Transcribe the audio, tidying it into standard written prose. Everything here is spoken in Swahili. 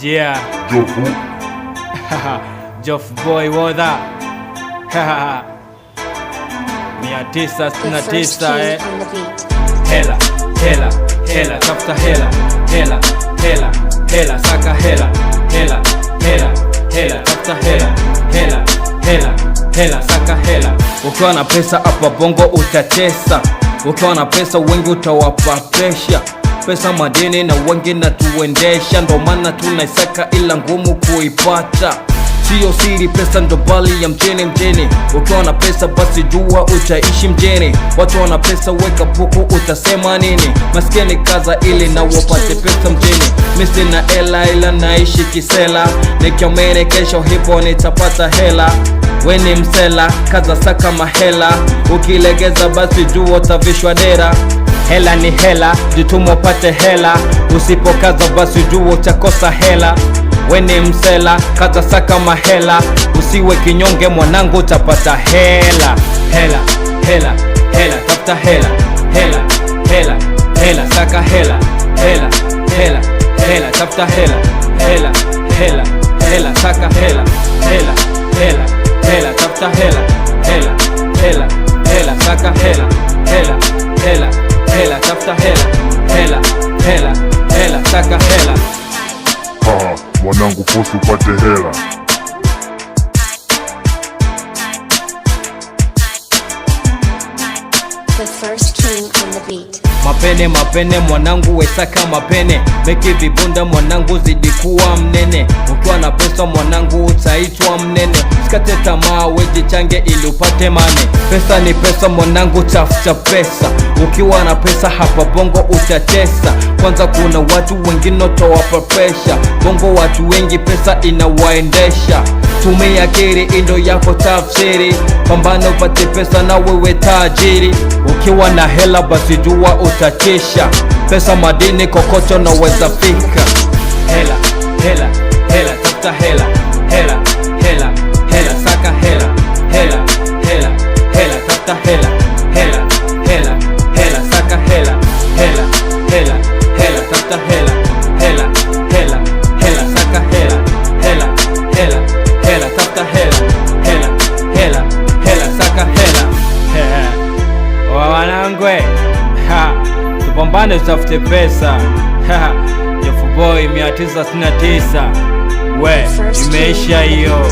Yeah. Jofu. Jof boy woda. 969 Hela, hela, hela, tafuta hela. Hela, hela, hela, saka hela. Hela, hela, hela, tafuta hela. Hela, hela, hela, saka hela. Ukiwa na pesa hapa bongo utatesa. Ukiwa na pesa wengi utawapa presha. Pesa madini na wengi na tuendesha, ndo maana tunaisaka ila ngumu kuipata. Sio siri, pesa ndo bali ya mjini. Ukiwa na pesa basi jua utaishi mjini. Watu wana pesa weka puku, utasema nini? Maskini kaza ili na wapate pesa mjini. Mimi na hela ila naishi kisela. Nikiamini kesho hipo nitapata hela. We ni msela, kaza saka mahela. Ukilegeza basi jua utavishwa dera. Hela ni hela, jituma upate hela. Usipokaza basi jua utakosa hela. We ni msela, kaza saka mahela. Usiwe kinyonge mwanangu, utapata hela. Hela, hela, hela, tafuta hela. Hela, hela, hela, saka hela. Hela, hela, hela, tafuta hela. Hela, hela, hela, saka hela. Hela, hela, hela, tafuta hela. Hela, hela, hela, saka hela. Hela, hela, hela, tafuta hela. Hela, hela, hela, saka hela. Haha, mwanangu fosi upate hela. The first king on the beat. Mapene mapene mwanangu wesaka mapene. Meki vibunda mwanangu zidi kuwa mnene. Ukiwa na pesa mwanangu utaitwa mnene. Sikate tamaa wejichange ili upate mane. Pesa ni pesa mwanangu, tafuta pesa. Ukiwa na pesa hapa bongo utatesa. Kwanza kuna watu wengine utawapa presha. Bongo watu wengi pesa inawaendesha. Tumia akili indo yako tafsiri. Pambana upate pesa na wewe tajiri. Ukiwa na hela basi jua utatisha. Pesa madini kokoto na weza fika. Hela, hela, hela, tafuta hela. Hela, hela, hela, saka hela. Hela, hela, hela, tafuta hela. Hela, hela, hela, saka hela. Hela, hela, hela, tafuta hela. Hela, hela, hela, saka hela. Hela, hela, hela, tafuta hela. Hela, hela, hela, saka hela. Wanangwe, tupambane tutafute pesa. Jofu boy 969 we imeisha hiyo.